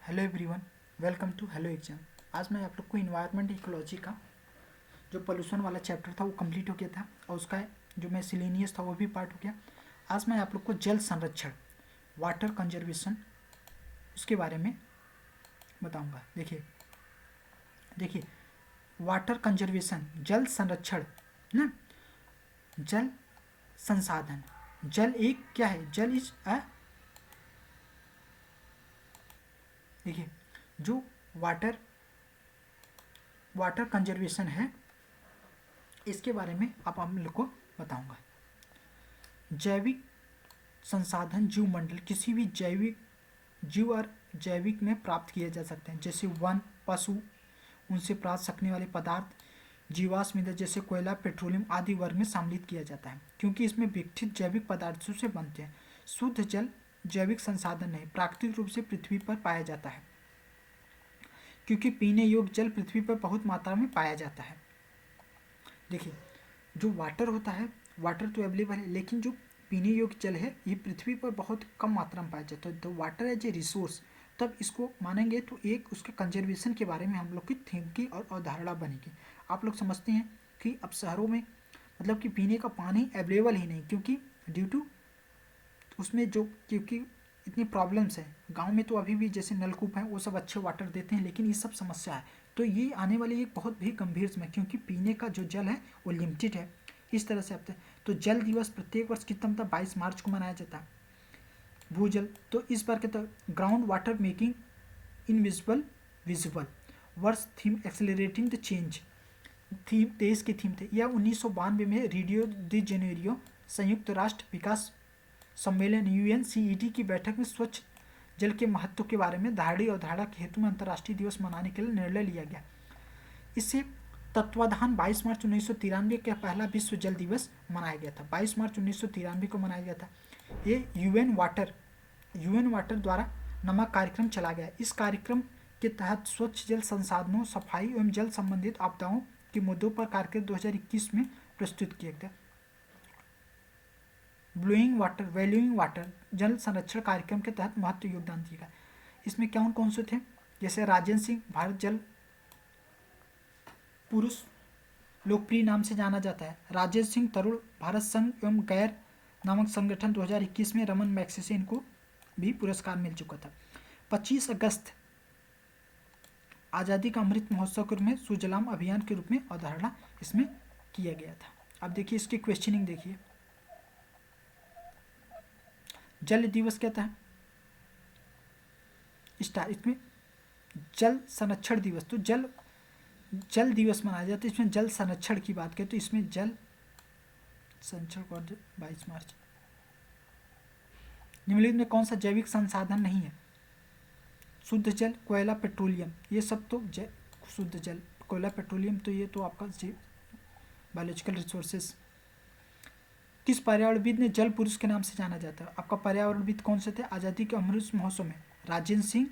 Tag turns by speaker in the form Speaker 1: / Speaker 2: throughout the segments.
Speaker 1: Hello everyone, welcome to hello exam. आज मैं आप लोग को इन्वायरमेंट इकोलॉजी का जो पोल्यूशन वाला चैप्टर था वो कंप्लीट हो गया था और उसका जो मिसलेनियस था वो भी पार्ट हो गया। आज मैं आप लोग को जल संरक्षण, वाटर कंजर्वेशन, उसके बारे में बताऊंगा। देखिए देखिए वाटर कंजर्वेशन, जल संरक्षण ना, जल संसाधन। जल एक क्या है? जल इज अ, देखिए जो वाटर वाटर कंजर्वेशन है इसके बारे में अब हम लोग को बताऊंगा। जैविक संसाधन जीव मंडल, किसी भी जैविक जीव और जैविक में प्राप्त किए जा सकते हैं, जैसे वन, पशु, उनसे प्राप्त सकने वाले पदार्थ, जीवाश्म ईंधन जैसे कोयला, पेट्रोलियम आदि वर्ग में सम्मिलित किया जाता है, क्योंकि इसमें विकसित जैविक पदार्थों से बनते हैं। शुद्ध जल जैविक संसाधन नहीं, प्राकृतिक रूप से पृथ्वी पर पाया जाता है, क्योंकि पीने योग्य जल पृथ्वी पर बहुत मात्रा में पाया जाता है। देखिए जो वाटर होता है, वाटर तो अवेलेबल है, लेकिन जो पीने योग्य जल है ये पृथ्वी पर बहुत कम मात्रा में पाया जाता है। तो वाटर एज ए रिसोर्स, तब इसको मानेंगे तो एक उसके कंजर्वेशन के बारे में हम लोग की थिंकिंग और अवधारणा बनेगी। आप लोग समझते हैं कि अब शहरों में मतलब कि पीने का पानी अवेलेबल ही नहीं, क्योंकि ड्यू टू उसमें जो क्योंकि इतनी प्रॉब्लम्स है। गांव में तो अभी भी जैसे नलकूप हैं वो सब अच्छे वाटर देते हैं, लेकिन ये सब समस्या है। तो ये आने वाली एक बहुत भी गंभीर समय, क्योंकि पीने का जो जल है वो लिमिटेड है। इस तरह से अब तो जल दिवस प्रत्येक वर्ष कितना मतलब 22 मार्च को मनाया जाता है। भूजल, तो इस बार के तो ground water making invisible visible, वर्ष theme accelerating the change, theme 23 की थीम थे। यह 1992 में रियो डी जेनेरियो संयुक्त राष्ट्र विकास सम्मेलन UNCED की बैठक में स्वच्छ जल के महत्व के बारे में धारणी अवधारणा के हेतु में अंतर्राष्ट्रीय दिवस मनाने के लिए निर्णय लिया गया। इससे तत्वाधान 22 मार्च 1993 का पहला विश्व जल दिवस मनाया गया था। 22 मार्च 1993 को मनाया गया था। ये यूएन वाटर द्वारा नामक कार्यक्रम चला गया। इस कार्यक्रम के तहत स्वच्छ जल संसाधनों, सफाई एवं जल संबंधित आपदाओं के मुद्दों पर कार्यक्रम 2021 में प्रस्तुत किया गया। वैल्यूइंग वाटर, जल संरक्षण कार्यक्रम के तहत महत्व योगदान दिया गया। इसमें कौन से थे? जैसे राजेंद्र सिंह, भारत जल पुरुष लोकप्रिय नाम से जाना जाता है। राजेंद्र सिंह तरुण, भारत संघ एवं गैर नामक संगठन 2021 में रमन मैग्सेसे इनको भी पुरस्कार मिल चुका था। 25 अगस्त आज़ादी का अमृत महोत्सव के रूप में सुजलाम अभियान के रूप में अवधारणा इसमें किया गया था। अब देखिए इसकी क्वेश्चनिंग देखिए। जल दिवस क्या था? इसमें जल संरक्षण दिवस, तो जल दिवस मनाया जाता है। इसमें जल संरक्षण की बात करें तो इसमें जल संरक्षण को 22 मार्च। निम्नलिखित में कौन सा जैविक संसाधन नहीं है? शुद्ध जल, कोयला, पेट्रोलियम, ये सब तो शुद्ध जल, कोयला, पेट्रोलियम, तो ये तो आपका बायोलॉजिकल रिसोर्सेज। किस पर्यावरणविद ने जल पुरुष के नाम से जाना जाता है? आपका पर्यावरणविद कौन से थे आज़ादी के अमृत महोत्सव में? राजेंद्र सिंह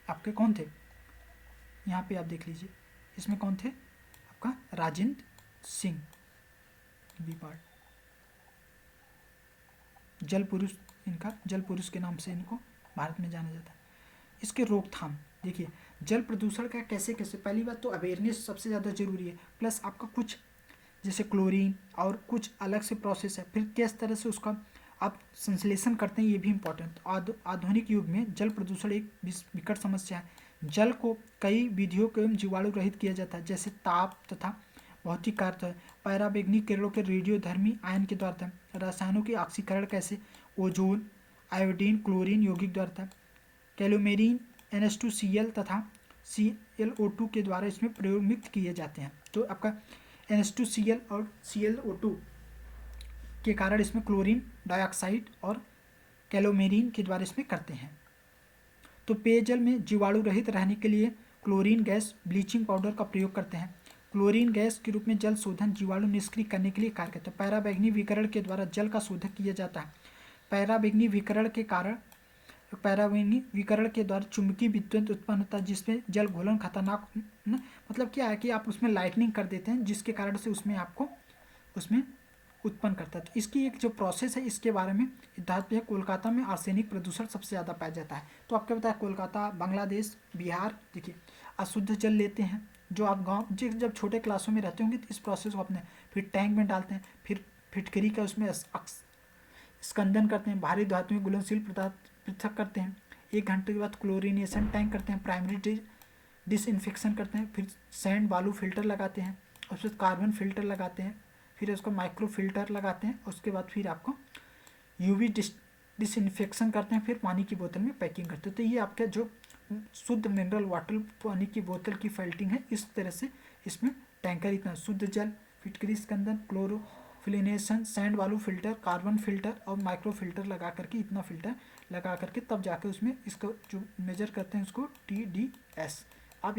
Speaker 1: आपके कौन थे? यहाँ पे आप देख लीजिए, इसमें कौन थे? आपका राजेंद्र सिंह बी पार्ट, जल पुरुष, इनका जल पुरुष के नाम से इनको भारत में जाना जाता है। इसके रोकथाम देखिए, जल प्रदूषण का कैसे पहली बात तो अवेयरनेस सबसे ज़्यादा जरूरी है, प्लस आपका कुछ जैसे क्लोरीन और कुछ अलग से प्रोसेस है, फिर किस तरह से उसका आप संश्लेषण करते हैं ये भी इम्पोर्टेंट। आधुनिक युग में जल प्रदूषण एक विकट समस्या है। जल को कई विधियों के एवं जीवाणु रहित किया जाता है, जैसे ताप तथा भौतिक कार्य, पैराबैंगनी किरणों के रेडियोधर्मी आयन के द्वारा, रसायनों के ऑक्सीकरण कैसे, ओजोन, आयोडीन, क्लोरीन यौगिक द्वारा, कैलोमेरीन, NH2Cl तथा ClO2 के द्वारा इसमें प्रयोग मुक्त किए जाते हैं। तो आपका NH2Cl और ClO2 के कारण इसमें क्लोरीन डाइऑक्साइड और कैलोमेरीन के द्वारा इसमें करते हैं। तो पेयजल में जीवाणु रहित रहने के लिए क्लोरीन गैस, ब्लीचिंग पाउडर का प्रयोग करते हैं। क्लोरीन गैस के रूप में जल शोधन जीवाणु निष्क्रिय करने के लिए कार्य करता है। पैराबैंगनी विकिरण के द्वारा जल का शोधन किया जाता है। पैराबैंगनी विकिरण के द्वारा चुंबकीय विद्युत उत्पन्न होता है, जिसमें जल घोलन खतरनाक मतलब क्या है कि आप उसमें लाइटनिंग कर देते हैं, जिसके कारण से उसमें आपको उसमें उत्पन्न करता है। तो इसकी एक जो प्रोसेस है इसके बारे में धातु है। कोलकाता में आर्सेनिक प्रदूषण सबसे ज़्यादा पाया जाता है। तो आपको पता है कोलकाता, बांग्लादेश, बिहार, देखिए अशुद्ध जल लेते हैं जो आप गाँव जब छोटे क्लासों में रहते होंगे तो इस प्रोसेस को अपने फिर टैंक में डालते हैं, फिर फिटकरी का उसमें स्कंदन करते हैं, भारी धातुएं घुलनशील पदार्थ पृथक करते हैं, 1 घंटे के बाद क्लोरिनेशन टैंक करते हैं, प्राइमरी डिसइंफेक्शन करते हैं, फिर सैंड बालू फिल्टर लगाते हैं, और फिर कार्बन फिल्टर लगाते हैं, फिर उसको माइक्रो फिल्टर लगाते हैं, उसके बाद फिर आपको यूवी डिसइंफेक्शन करते हैं, फिर पानी की बोतल में पैकिंग करते हैं। तो ये आपका जो शुद्ध मिनरल वाटर पानी की बोतल की फिल्टिंग है, इस तरह से इसमें टैंकर इतना शुद्ध जल, फिटकरी स्कंदन, क्लोरोफिलिनेशन, सैंड बालू फिल्टर, कार्बन फिल्टर और माइक्रो फिल्टर लगा करके, इतना फिल्टर लगा करके तब जाके उसमें इसको जो मेजर करते हैं उसको TDS, आप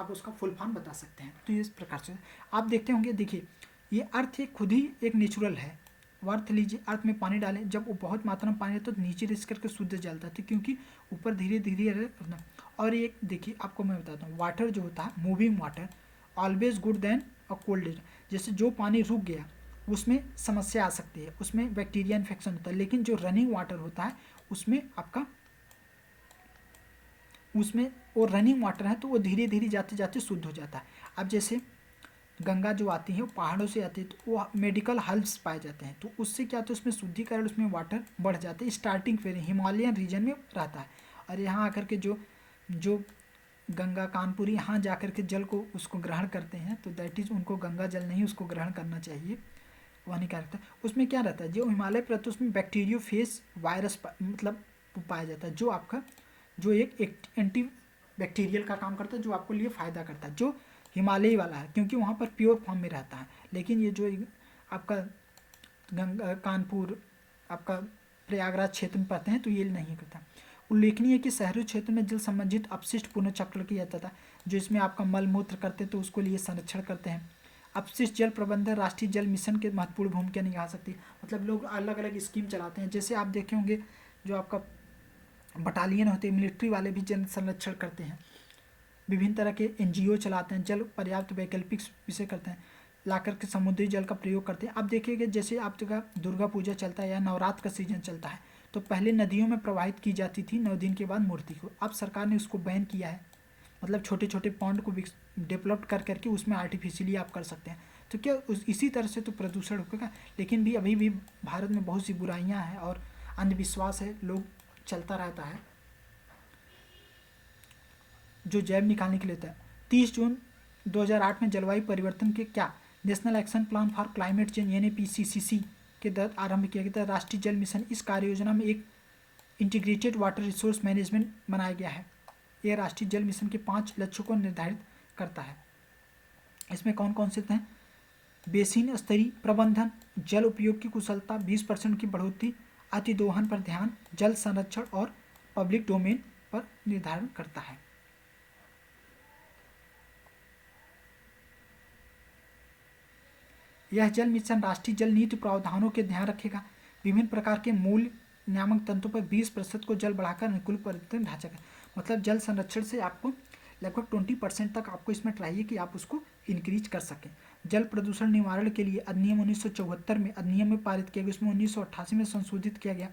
Speaker 1: उसका फुल फॉर्म बता सकते हैं। तो इस प्रकार से आप देखते होंगे, देखिए ये अर्थ खुद ही एक नेचुरल है। अर्थ लीजिए, अर्थ में पानी डालें, जब वो बहुत मात्रा में पानी है तो नीचे रिस करके शुद्ध जलता है, क्योंकि ऊपर धीरे धीरे। और ये देखिए आपको मैं बताता हूँ, वाटर जो होता है, moving water always good than a cold. जैसे जो पानी रुक गया उसमें समस्या आ सकती है, उसमें बैक्टीरिया इन्फेक्शन होता है, लेकिन जो रनिंग वाटर होता है उसमें वो रनिंग वाटर है तो वो धीरे धीरे जाते जाते शुद्ध हो जाता है। अब जैसे गंगा जो आती है वो पहाड़ों से आती है तो वो मेडिकल हर्ब्स पाए जाते हैं, तो उससे क्या होता है उसमें शुद्धिकरण, उसमें वाटर बढ़ जाते हैं। स्टार्टिंग फेज हिमालयन रीजन में रहता है, और यहाँ आकर के जो गंगा कानपुरी यहाँ जाकर के जल को उसको ग्रहण करते हैं, तो दैट इज़ उनको गंगा जल नहीं उसको ग्रहण करना चाहिए, वो हानिकारक है। उसमें क्या रहता है, जो हिमालय पर्वत उसमें बैक्टीरियोफेज वायरस मतलब पाया जाता है, जो आपका जो एक एंटी बैक्टीरियल का काम करता है, जो आपको लिए फ़ायदा करता है, जो हिमालय वाला है, क्योंकि वहाँ पर प्योर फॉर्म में रहता है। लेकिन ये जो आपका गंगा कानपुर, आपका प्रयागराज क्षेत्र में पाते हैं तो ये नहीं करता। उल्लेखनीय है कि शहरी क्षेत्र में जल संबंधित अपशिष्ट पुनर्चक्र किया जाता था, जो इसमें आपका मल मूत्र करते तो उसको लिए संरक्षण करते हैं। अपशिष्ट जल प्रबंधन राष्ट्रीय जल मिशन के महत्वपूर्ण भूमिका निभा सकती है। मतलब लोग अलग अलग स्कीम चलाते हैं, जैसे आप देखे होंगे जो आपका बटालियन होते हैं, मिलिट्री वाले भी जल संरक्षण करते हैं, विभिन्न तरह के NGO चलाते हैं, जल पर्याप्त वैकल्पिक विषय करते हैं, लाकर के समुद्री जल का प्रयोग करते हैं। अब देखिएगा जैसे आप जगह दुर्गा पूजा चलता है या नवरात्र का सीजन चलता है, तो पहले नदियों में प्रवाहित की जाती थी 9 दिन के बाद मूर्ति को, अब सरकार ने उसको बैन किया है। मतलब छोटे छोटे पॉन्ड को डेवलप कर करके उसमें आर्टिफिशियली आप कर सकते हैं। तो क्या इसी तरह से तो प्रदूषण होगा, लेकिन भी अभी भी भारत में बहुत सी बुराइयां हैं और अंधविश्वास है, लोग चलता रहता है जो जैब निकालने के लिए था। 30 जून 2008 में जलवायु परिवर्तन के क्या national action plan for climate change NPCC के तहत आरंभ किया गया था राष्ट्रीय जल मिशन। इस कार्य योजना में एक इंटीग्रेटेड वाटर रिसोर्स मैनेजमेंट बनाया गया है। यह राष्ट्रीय जल मिशन के 5 लक्ष्यों को निर्धारित करता है। इसमें कौन कौन से हैं? बेसिन स्तरीय प्रबंधन, जल उपयोग की कुशलता, 20% की बढ़ोतरी, अतिदोहन पर ध्यान, जल संरक्षण और पब्लिक डोमेन पर निर्धारण करता है। यह जल मिशन राष्ट्रीय जल नीति प्रावधानों के ध्यान रखेगा। विभिन्न प्रकार के मूल नियामक तंत्रों पर 20% को जल बढ़ाकर अनुकूल परिवर्तन ढांचा का, मतलब जल संरक्षण से आपको लगभग 20% तक आपको इसमें चाहिए कि आप उसको इंक्रीज कर सकें। जल प्रदूषण निवारण के लिए अधिनियम 1974 में अधिनियम में पारित किया गया, उसमें 1988 में संशोधित किया गया।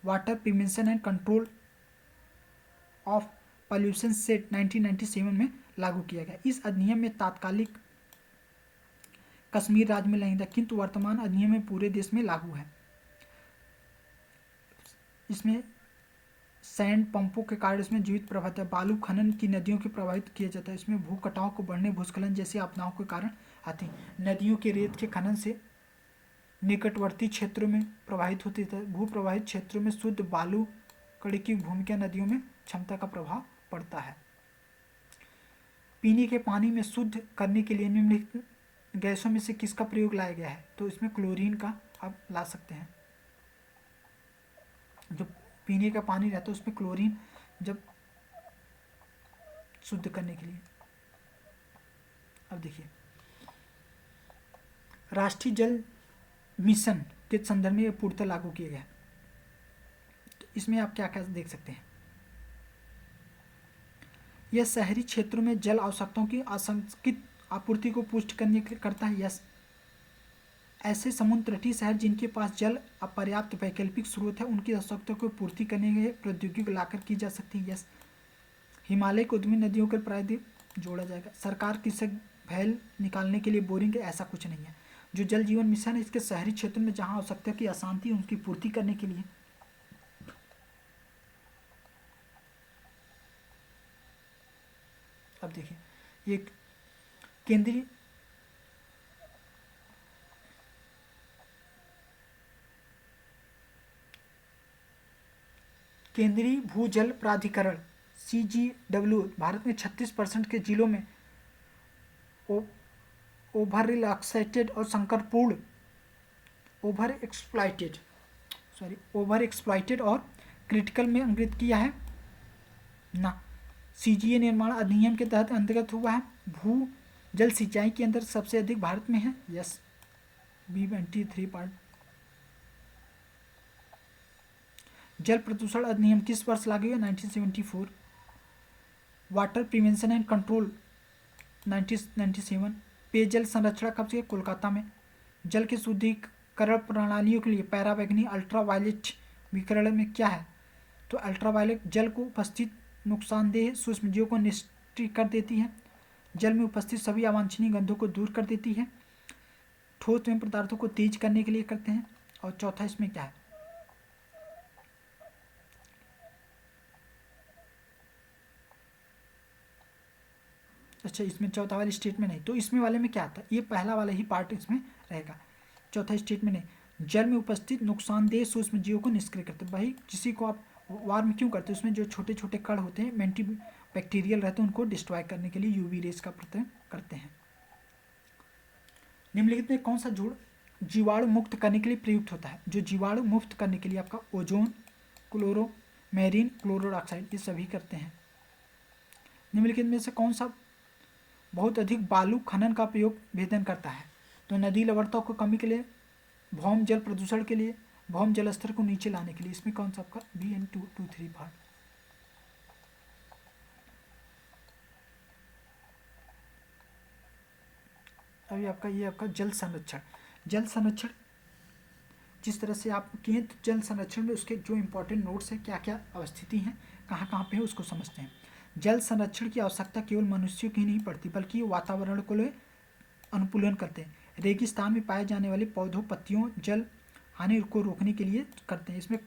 Speaker 1: Water prevention and control of pollution set 1997 में लागू किया गया। इस अधिनियम में तात्कालिक कश्मीर राज्य में नहीं था, किंतु वर्तमान अधिनियम में पूरे देश में लागू है। इसमें सैंड पंपों के कारण इसमें जीवित प्रभावित है। बालू खनन की नदियों के प्रभावित किया जाता है। इसमें भू कटाव को बढ़ने, भूस्खलन जैसी आपदाओं के कारण आते हैं। नदियों के रेत के खनन से निकटवर्ती क्षेत्रों में प्रभावित होती है। भू प्रभावित क्षेत्रों में शुद्ध बालू कड़ी की भूमिका नदियों में क्षमता का प्रभाव पड़ता है। पीने के पानी में शुद्ध करने के लिए निम्नलिखित गैसों में से किसका प्रयोग लाया गया है? तो इसमें क्लोरीन का आप ला सकते हैं। जो पीने का पानी रहता है उसमें क्लोरीन जब शुद्ध करने के लिए। अब देखिए राष्ट्रीय जल मिशन के संदर्भ में यह पूर्णतः लागू किया गया। तो इसमें आप क्या क्या देख सकते हैं? यह शहरी क्षेत्रों में जल आवश्यकताओं की आपूर्ति को पुष्ट करने के लिए करता है, यस। ऐसे समुद्र तटीय शहर जिनके पास जल अपर्याप्त वैकल्पिक स्रोत है उनकी आवश्यकताओं को पूर्ति करने के लिए प्रौद्योगिकी लाकर की जा सकती है, यस। हिमालय को उद्यमी नदियों के प्रायद्वीप जोड़ा जाएगा। सरकार कृषक भैल निकालने के लिए बोरिंग, ऐसा कुछ नहीं है। जो जल जीवन मिशन है इसके शहरी क्षेत्रों में जहां आवश्यकता की अशांति है उनकी पूर्ति करने के लिए। अब देखिए एक केंद्रीय भूजल प्राधिकरण CGW भारत में 36% के जिलों में ओवर रिलैक्सेटेड और संकटपूर्ण ओवर एक्सप्लॉइटेड और क्रिटिकल में अंकित किया है ना। CGA निर्माण अधिनियम के तहत अंतर्गत हुआ है। भू जल सिंचाई के अंदर सबसे अधिक भारत में है, यस। B23 part. जल प्रदूषण अधिनियम किस वर्ष लागू हुआ? 1974। Water prevention and control 1997। पेयजल संरक्षण कब से? कोलकाता में। जल के शुद्धिकरण प्रणालियों के लिए पैराबैंगनी अल्ट्रावायलेट विकिरण में क्या है? तो अल्ट्रावायलेट जल को उपस्थित नुकसानदेह सूक्ष्मजीवों को निष्क्रिय कर देती है। जल में उपस्थित सभी अवांछनीय गंधों को दूर कर देती है। ठोस में पदार्थों को तेज करने के लिए करते हैं। और चौथा इसमें क्या है? अच्छा, इसमें चौथा वाले स्टेट में नहीं, तो इसमें वाले में क्या आता है? ये पहला वाला ही पार्ट इसमें रहेगा, चौथा स्टेट में नहीं। जल में उपस्थित नुकसानदेह सूक्ष्म जीवों को निष्क्रिय करते हैं। भाई किसी को आप वार में क्यों करते हैं? उसमें जो छोटे छोटे कण होते हैं एंटी बैक्टीरियल रहते हैं उनको डिस्ट्रॉय करने के लिए यूवी रेज का प्रयोग करते हैं। निम्नलिखित में कौन सा जोड़ जीवाणु मुक्त करने के लिए प्रयुक्त होता है? जो जीवाणु मुक्त करने के लिए आपका ओजोन, क्लोरो, मैरीन क्लोरोडाइऑक्साइड, ये सभी करते हैं। निम्नलिखित में से कौन सा बहुत अधिक बालू खनन का प्रयोग भेदन करता है? तो नदी लवणता को कमी के लिए, भौम जल प्रदूषण के लिए, भौम जल स्तर को नीचे लाने के लिए। इसमें कौन सा आपका BN223 पार्ट। अभी आपका ये आपका जल संरक्षण। जल संरक्षण जिस तरह से आप किए तो जल संरक्षण में उसके जो इंपॉर्टेंट नोट्स हैं, क्या क्या अवस्थिति हैं, कहाँ कहाँ पे है, उसको समझते हैं। जल संरक्षण की आवश्यकता केवल मनुष्यों की नहीं पड़ती बल्कि वातावरण को अनुकूलन करते हैं। रेगिस्तान में पाए जाने वाले पौधों, पत्तियों जल हानि को रोकने के लिए करते हैं। इसमें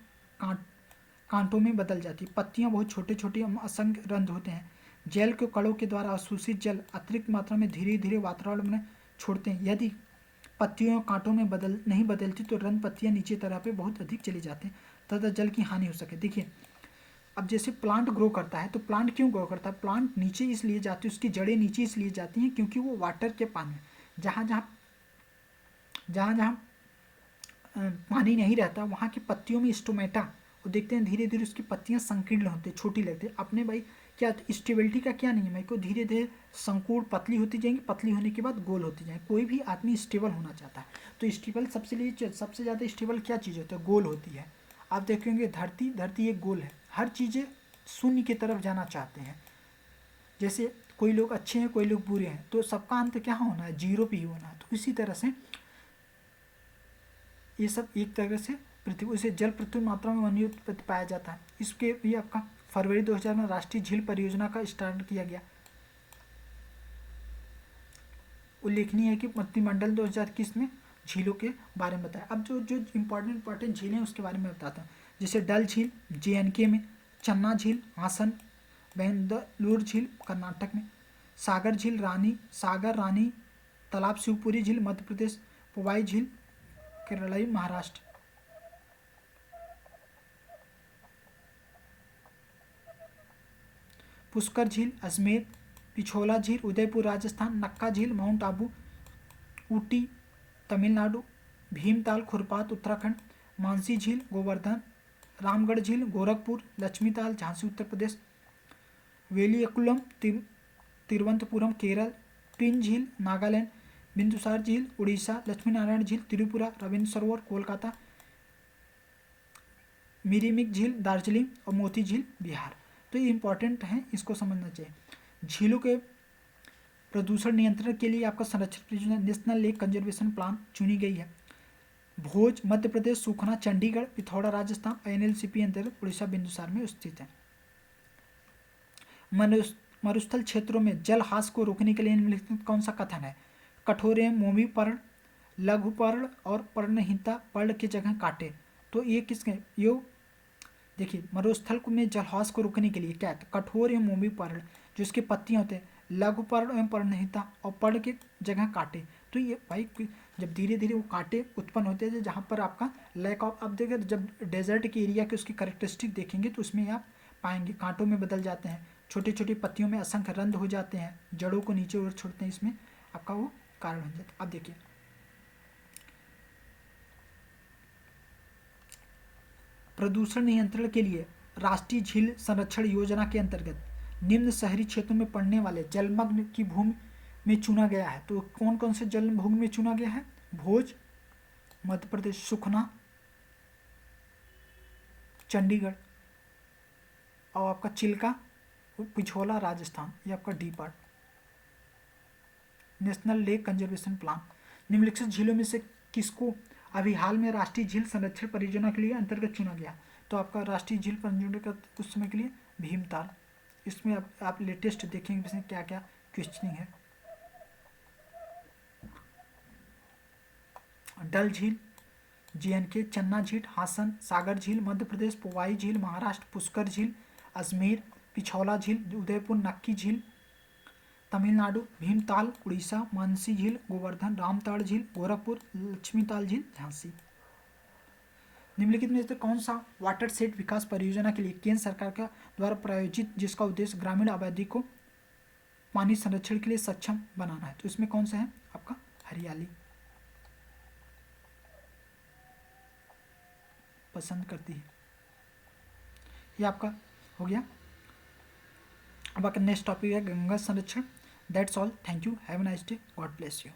Speaker 1: कांटों में बदल जाती है। पत्तियां बहुत छोटे छोटे असंख्य रंध्र होते हैं। जल के कणों के द्वारा अवशोषित जल अतिरिक्त मात्रा में धीरे धीरे वातावरण में छोड़ते हैं। यदि पत्तियों कांटों में नहीं बदलती तो रंध्र पत्तियां नीचे तरह पे बहुत अधिक चले जाते हैं तथा जल की हानि हो सके। देखिए अब जैसे प्लांट ग्रो करता है तो प्लांट क्यों ग्रो करता है? प्लांट नीचे इसलिए जाती है, उसकी जड़ें नीचे इसलिए जाती हैं क्योंकि वो वाटर के पानी में जहाँ जहाँ पानी नहीं रहता वहाँ की पत्तियों में स्टोमेटा, वो देखते हैं धीरे धीरे उसकी पत्तियाँ संकीर्ण होती, छोटी लगती है। अपने भाई क्या स्टेबिलिटी का क्या नियम है को धीरे धीरे संपूर्ण पतली होती जाएंगी, पतली होने के बाद गोल होती जाएंगी। कोई भी आदमी स्टेबल होना चाहता है तो स्टेबल सबसे ज़्यादा स्टेबल क्या चीज़ होती है? गोल होती है। आप देखेंगे धरती एक गोल है। हर चीज़ें शून्य की तरफ जाना चाहते हैं। जैसे कोई लोग अच्छे हैं, कोई लोग बुरे हैं, तो सबका अंत क्या होना है? जीरो पे ही होना है। तो इसी तरह से ये सब एक तरह से पृथ्वी से जल प्रचुर मात्रा में वन्य उत्पत्ति पाया जाता है। इसके भी आपका फरवरी 2000 में राष्ट्रीय झील परियोजना का स्टार्ट किया गया। उल्लेखनीय है कि मंत्रिमंडल 2021 में झीलों के बारे में बताया। अब जो इंपॉर्टेंट झीलें हैं उसके बारे में बताता हूँ। जैसे डल झील JNK में, चन्ना झील हासन, बेंगलुरु झील कर्नाटक में, सागर रानी तालाब शिवपुरी झील मध्य प्रदेश, पुवाई झील केरलाई महाराष्ट्र। पुष्कर झील अजमेर, पिछोला झील उदयपुर राजस्थान, नक्का झील माउंट आबू ऊटी तमिलनाडु, भीमताल खुरपात उत्तराखंड, मानसी झील गोवर्धन, रामगढ़ झील गोरखपुर, लक्ष्मीताल झांसी उत्तर प्रदेश, वेलियकुलम तिरुवनंतपुरम केरल, ट्विन झील नागालैंड, बिंदुसार झील उड़ीसा, लक्ष्मी नारायण झील त्रिपुरा, रविंद्र सरोवर कोलकाता, मिरिमिक झील दार्जिलिंग और मोती झील बिहार। तो ये इंपॉर्टेंट है, इसको समझना चाहिए। झीलों के प्रदूषण नियंत्रण के लिए आपका संरक्षण परियोजना नेशनल लेक कंजर्वेशन प्लान चुनी गई है। भोज मध्य प्रदेश, सुखना चंडीगढ़, पिथौरा राजस्थान, एनएलसीपी अंतर्गत उड़ीसा बिंदुसार में स्थित है। मरुस्थल क्षेत्रों में जल ह्रास को रोकने के लिए निम्नलिखित कौन सा कथन है? कठोर एवं मोमी पर्ण, लघु पर्ण और पर्णहीनता पर्ण की जगह काटे। तो ये किसके यो देखिए, मरुस्थल में जलह्रास को रोकने के लिए क्या है? कठोर एवं मोमी पर्ण, जो इसके पत्तियां होते हैं, लघु पर्ण एवं पर्णहीनता और पर्ण की जगह काटे। तो ये भाई जब धीरे धीरे वो कांटे उत्पन्न होते हैं जहाँ पर आपका लैक ऑफ, अब देखिए जब डेजर्ट के एरिया के उसकी करेक्टरिस्टिक देखेंगे तो उसमें आप पाएंगे कांटों में बदल जाते हैं, छोटी छोटी पत्तियों में असंख्य रंध्र हो जाते हैं, जड़ों को नीचे और छोड़ते हैं, इसमें आपका वो कारण बन जाता है। अब देखिए प्रदूषण नियंत्रण के लिए राष्ट्रीय झील संरक्षण योजना के अंतर्गत निम्न शहरी क्षेत्रों में पड़ने वाले जलमग्न की भूमि में चुना गया है। तो कौन कौन से जल भूमि में चुना गया है? भोज मध्य प्रदेश, सुखना चंडीगढ़ और आपका चिल्का पिछोला राजस्थान। ये आपका D part. National lake conservation plan निम्नलिखित झीलों में से किसको अभी हाल में राष्ट्रीय झील संरक्षण परियोजना के लिए अंतर्गत चुना गया? तो आपका राष्ट्रीय झील परियोजना का उस समय के लिए भीमताल। इसमें आप लेटेस्ट देखेंगे इसमें क्या क्या क्वेश्चनिंग है। डल झील JNK, चन्ना झील हासन, सागर झील मध्य प्रदेश, पोवाई झील महाराष्ट्र, पुष्कर झील अजमेर, पिछौला झील उदयपुर, नक्की झील तमिलनाडु, भीमताल उड़ीसा, मानसी झील गोवर्धन, रामताड़ झील गोरखपुर, लक्ष्मीताल झील झांसी। निम्नलिखित में से कौन सा वाटर सेट विकास परियोजना के लिए केंद्र सरकार का द्वारा प्रायोजित जिसका उद्देश्य ग्रामीण आबादी को पानी संरक्षण के लिए सक्षम बनाना है? तो इसमें कौन सा है आपका? हरियाली पसंद करती है। ये आपका हो गया। अब आपका नेक्स्ट टॉपिक है गंगा संरक्षण। That's all, thank you, have a nice day, God bless you.